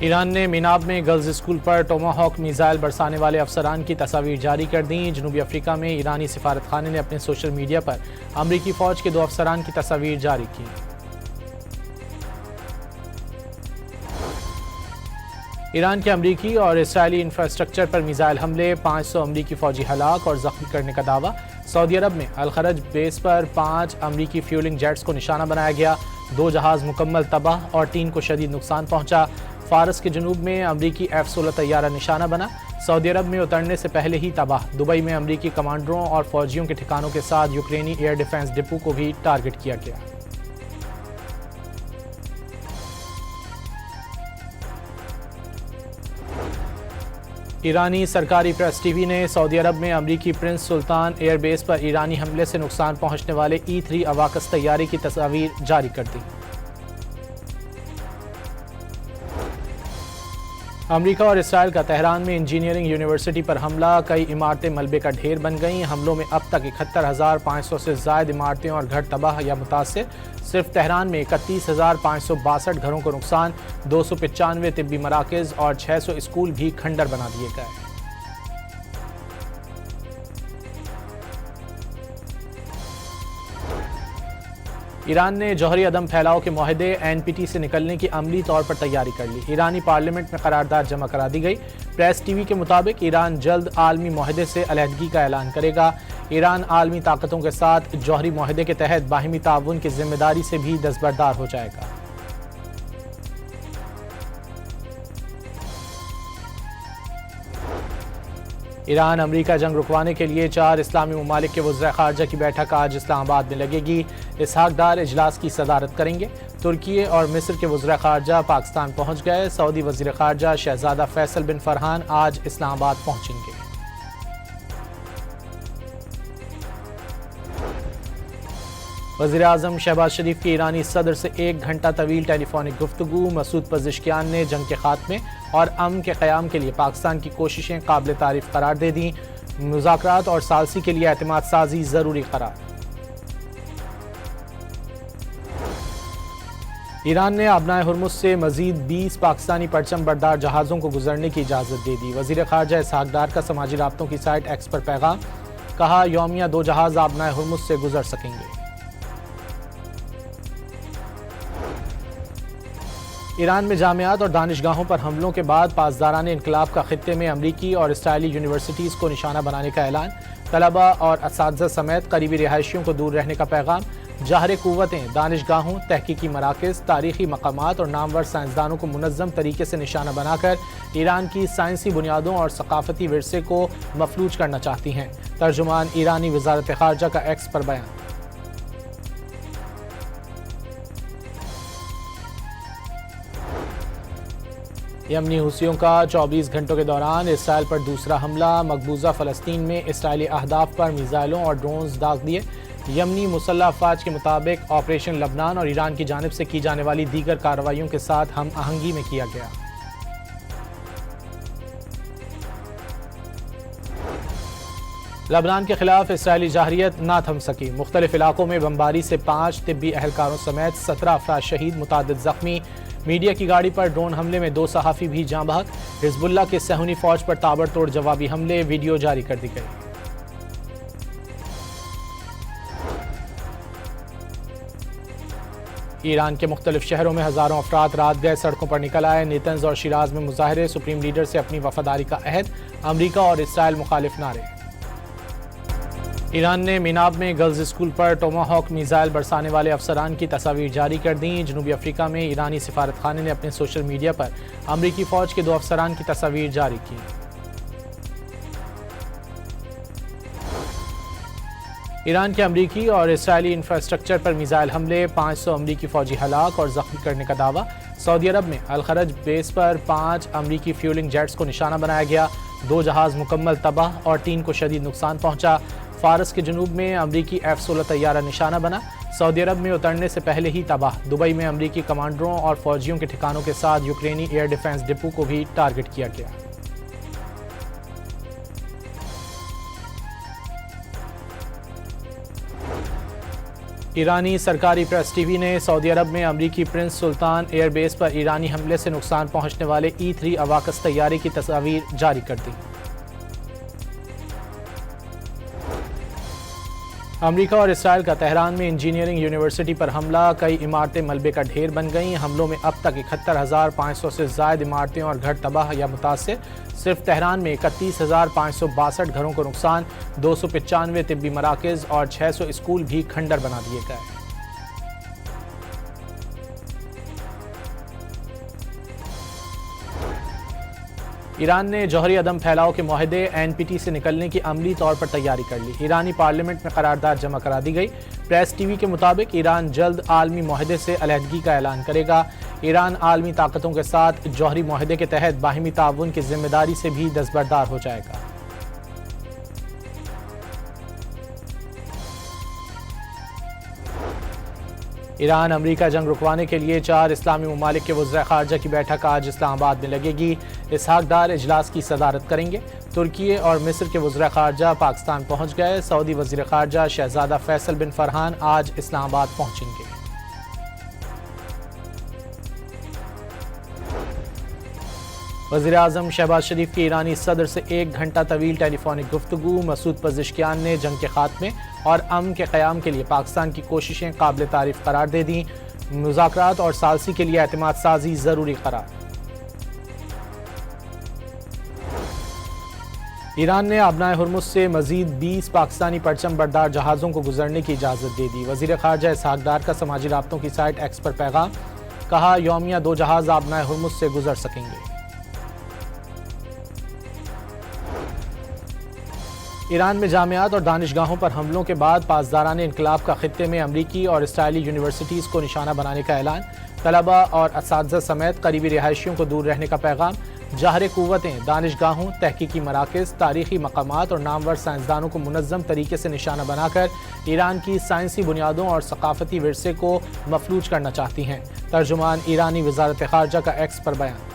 ایران نے میناب میں girls school پر ٹوماہاک missile برسانے والے افسران کی تصاویر جاری کر دیں۔ جنوبی افریقہ میں ایرانی سفارت خانے نے اپنے سوشل میڈیا پر امریکی فوج کے 2 افسران کی تصاویر جاری کی۔ ایران کے امریکی اور اسرائیلی انفراسٹرکچر پر میزائل حملے، 500 امریکی فوجی ہلاک اور زخمی کرنے کا دعویٰ۔ سعودی عرب میں الخرج بیس پر 5 امریکی فیولنگ جیٹس کو نشانہ بنایا گیا، 2 جہاز مکمل تباہ اور 3 کو شدید نقصان پہنچا۔ فارس کے جنوب میں امریکی F-16 طیارہ نشانہ بنا، سعودی عرب میں اترنے سے پہلے ہی تباہ۔ دبئی میں امریکی کمانڈروں اور فوجیوں کے ٹھکانوں کے ساتھ یوکرینی ایئر ڈیفنس ڈپو کو بھی ٹارگٹ کیا گیا۔ ایرانی سرکاری پریس ٹی وی نے سعودی عرب میں امریکی پرنس سلطان ایئر بیس پر ایرانی حملے سے نقصان پہنچنے والے E-3 اواکس طیارے کی تصاویر جاری کر دی۔ امریکہ اور اسرائیل کا تہران میں انجینئرنگ یونیورسٹی پر حملہ، کئی عمارتیں ملبے کا ڈھیر بن گئیں۔ حملوں میں اب تک 71,500 سے زائد عمارتیں اور گھر تباہ یا متاثر۔ صرف تہران میں 31,562 گھروں کو نقصان، 295 طبی مراکز اور 600 اسکول بھی کھنڈر بنا دیے گئے۔ ایران نے جوہری عدم پھیلاؤ کے معاہدے NPT سے نکلنے کی عملی طور پر تیاری کر لی، ایرانی پارلیمنٹ میں قرارداد جمع کرا دی گئی۔ پریس ٹی وی کے مطابق ایران جلد عالمی معاہدے سے علیحدگی کا اعلان کرے گا۔ ایران عالمی طاقتوں کے ساتھ جوہری معاہدے کے تحت باہمی تعاون کی ذمہ داری سے بھی دستبردار ہو جائے گا۔ ایران امریکہ جنگ رکوانے کے لیے 4 اسلامی ممالک کے وزراء خارجہ کی بیٹھک آج اسلام آباد میں لگے گی۔ اسحاق ڈار اجلاس کی صدارت کریں گے۔ ترکی اور مصر کے وزراء خارجہ پاکستان پہنچ گئے۔ سعودی وزیر خارجہ شہزادہ فیصل بن فرحان آج اسلام آباد پہنچیں گے۔ وزیر اعظم شہباز شریف کی ایرانی صدر سے 1 گھنٹہ طویل ٹیلی فونک گفتگو۔ مسعود پزشکیان نے جنگ کے خاتمے اور امن کے قیام کے لیے پاکستان کی کوششیں قابل تعریف قرار دے دیں۔ مذاکرات اور ثالثی کے لیے اعتماد سازی ضروری قرار۔ ایران نے آبنائے ہرمز سے مزید 20 پاکستانی پرچم بردار جہازوں کو گزرنے کی اجازت دے دی۔ وزیر خارجہ اسحاق ڈار کا سماجی رابطوں کی سائٹ ایکس پر پیغام، کہا یومیہ 2 جہاز آبنائے ہرمز سے گزر سکیں گے۔ ایران میں جامعات اور دانشگاہوں پر حملوں کے بعد پاسداران انقلاب کا خطے میں امریکی اور اسرائیلی یونیورسٹیز کو نشانہ بنانے کا اعلان، طلباء اور اساتذہ سمیت قریبی رہائشیوں کو دور رہنے کا پیغام۔ جاہر قوتیں دانشگاہوں، تحقیقی مراکز، تاریخی مقامات اور نامور سائنسدانوں کو منظم طریقے سے نشانہ بنا کر ایران کی سائنسی بنیادوں اور ثقافتی ورثے کو مفلوج کرنا چاہتی ہیں۔ ترجمان ایرانی وزارت خارجہ کا ایکس پر بیان۔ یمنی حوثیوں کا 24 گھنٹوں کے دوران اسرائیل پر دوسرا حملہ، مقبوضہ فلسطین میں اسرائیلی اہداف پر میزائلوں اور ڈرونز داغ دیے۔ یمنی مسلح افواج کے مطابق آپریشن لبنان اور ایران کی جانب سے کی جانے والی دیگر کارروائیوں کے ساتھ ہم آہنگی میں کیا گیا۔ لبنان کے خلاف اسرائیلی جارحیت نہ تھم سکی، مختلف علاقوں میں بمباری سے 5 طبی اہلکاروں سمیت 17 افراد شہید، متعدد زخمی۔ میڈیا کی گاڑی پر ڈرون حملے میں 2 صحافی بھی جاں بحق۔ حزب اللہ کے صہیونی فوج پر تابڑ توڑ جوابی حملے، ویڈیو جاری کر دی گئی۔ ایران کے مختلف شہروں میں ہزاروں افراد رات گئے سڑکوں پر نکل آئے، نیتنز اور شیراز میں مظاہرے، سپریم لیڈر سے اپنی وفاداری کا عہد، امریکہ اور اسرائیل مخالف نعرے۔ ایران نے میناب میں گرلز اسکول پر ٹوماہاک میزائل برسانے والے افسران کی تصاویر جاری کر دیں۔ جنوبی افریقہ میں ایرانی سفارت خانے نے اپنے سوشل میڈیا پر امریکی فوج کے 2 افسران کی تصاویر جاری کی۔ ایران کے امریکی اور اسرائیلی انفراسٹرکچر پر میزائل حملے، 500 امریکی فوجی ہلاک اور زخمی کرنے کا دعویٰ۔ سعودی عرب میں الخرج بیس پر 5 امریکی فیولنگ جیٹس کو نشانہ بنایا گیا، 2 جہاز مکمل تباہ اور 3 کو شدید نقصان پہنچا۔ فارس کے جنوب میں امریکی F-16 طیارہ نشانہ بنا، سعودی عرب میں اترنے سے پہلے ہی تباہ۔ دبئی میں امریکی کمانڈروں اور فوجیوں کے ٹھکانوں کے ساتھ یوکرینی ایئر ڈیفنس ڈپو کو بھی ٹارگٹ کیا گیا۔ ایرانی سرکاری پریس ٹی وی نے سعودی عرب میں امریکی پرنس سلطان ایئر بیس پر ایرانی حملے سے نقصان پہنچنے والے E-3 اواکس طیارے کی تصاویر جاری کر دی۔ امریکہ اور اسرائیل کا تہران میں انجینئرنگ یونیورسٹی پر حملہ، کئی عمارتیں ملبے کا ڈھیر بن گئیں۔ حملوں میں اب تک 71,500 سے زائد عمارتیں اور گھر تباہ یا متاثر۔ صرف تہران میں 31,562 گھروں کو نقصان، 295 طبی مراکز اور 600 اسکول بھی کھنڈر بنا دیے گئے۔ ایران نے جوہری عدم پھیلاؤ کے معاہدے NPT سے نکلنے کی عملی طور پر تیاری کر لی۔ ایرانی پارلیمنٹ میں قرارداد جمع کرا دی گئی۔ پریس ٹی وی کے مطابق ایران جلد عالمی معاہدے سے علیحدگی کا اعلان کرے گا۔ ایران عالمی طاقتوں کے ساتھ جوہری معاہدے کے تحت باہمی تعاون کی ذمہ داری سے بھی دستبردار ہو جائے گا۔ ایران امریکہ جنگ رکوانے کے لیے 4 اسلامی ممالک کے وزراء خارجہ کی بیٹھک آج اسلام آباد میں لگے گی۔ اسحاق ڈار اجلاس کی صدارت کریں گے۔ ترکی اور مصر کے وزراء خارجہ پاکستان پہنچ گئے۔ سعودی وزیر خارجہ شہزادہ فیصل بن فرحان آج اسلام آباد پہنچیں گے۔ وزیر اعظم شہباز شریف کی ایرانی صدر سے 1 گھنٹہ طویل ٹیلی فونک گفتگو۔ مسعود پزشکیان نے جنگ کے خاتمے اور امن کے قیام کے لیے پاکستان کی کوششیں قابل تعریف قرار دے دیں۔ مذاکرات اور ثالثی کے لیے اعتماد سازی ضروری قرار۔ ایران نے آبنائے ہرمز سے مزید 20 پاکستانی پرچم بردار جہازوں کو گزرنے کی اجازت دے دی۔ وزیر خارجہ اسحاق ڈار کا سماجی رابطوں کی سائٹ ایکس پر پیغام، کہا یومیہ 2 جہاز آبنائے ہرمز سے گزر سکیں گے۔ ایران میں جامعات اور دانشگاہوں پر حملوں کے بعد پاسداران انقلاب کا خطے میں امریکی اور اسرائیلی یونیورسٹیز کو نشانہ بنانے کا اعلان، طلباء اور اساتذہ سمیت قریبی رہائشیوں کو دور رہنے کا پیغام۔ جاہر قوتیں دانشگاہوں، تحقیقی مراکز، تاریخی مقامات اور نامور سائنسدانوں کو منظم طریقے سے نشانہ بنا کر ایران کی سائنسی بنیادوں اور ثقافتی ورثے کو مفلوج کرنا چاہتی ہیں۔ ترجمان ایرانی وزارت خارجہ کا ایکس پر بیان۔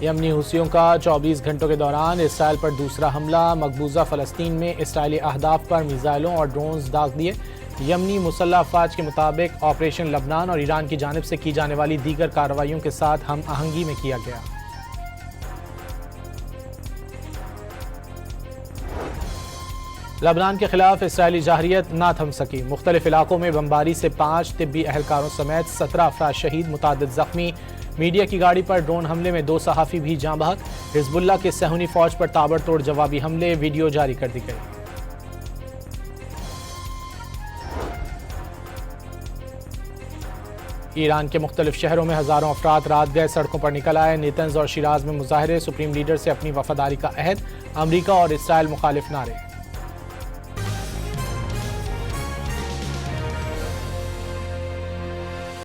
یمنی حوثیوں کا 24 گھنٹوں کے دوران اسرائیل پر دوسرا حملہ، مقبوضہ فلسطین میں اسرائیلی اہداف پر میزائلوں اور ڈرونز داغ دیے۔ یمنی مسلح افواج کے مطابق آپریشن لبنان اور ایران کی جانب سے کی جانے والی دیگر کارروائیوں کے ساتھ ہم آہنگی میں کیا گیا۔ لبنان کے خلاف اسرائیلی جارحیت نہ تھم سکی، مختلف علاقوں میں بمباری سے 5 طبی اہلکاروں سمیت 17 افراد شہید، متعدد زخمی۔ میڈیا کی گاڑی پر ڈرون حملے میں 2 صحافی بھی جاں بحق۔ حزب اللہ کے صہیونی فوج پر تابڑتوڑ جوابی حملے، ویڈیو جاری کر دی گئی۔ ایران کے مختلف شہروں میں ہزاروں افراد رات گئے سڑکوں پر نکل آئے۔ نیتنز اور شیراز میں مظاہرے، سپریم لیڈر سے اپنی وفاداری کا عہد، امریکہ اور اسرائیل مخالف نعرے۔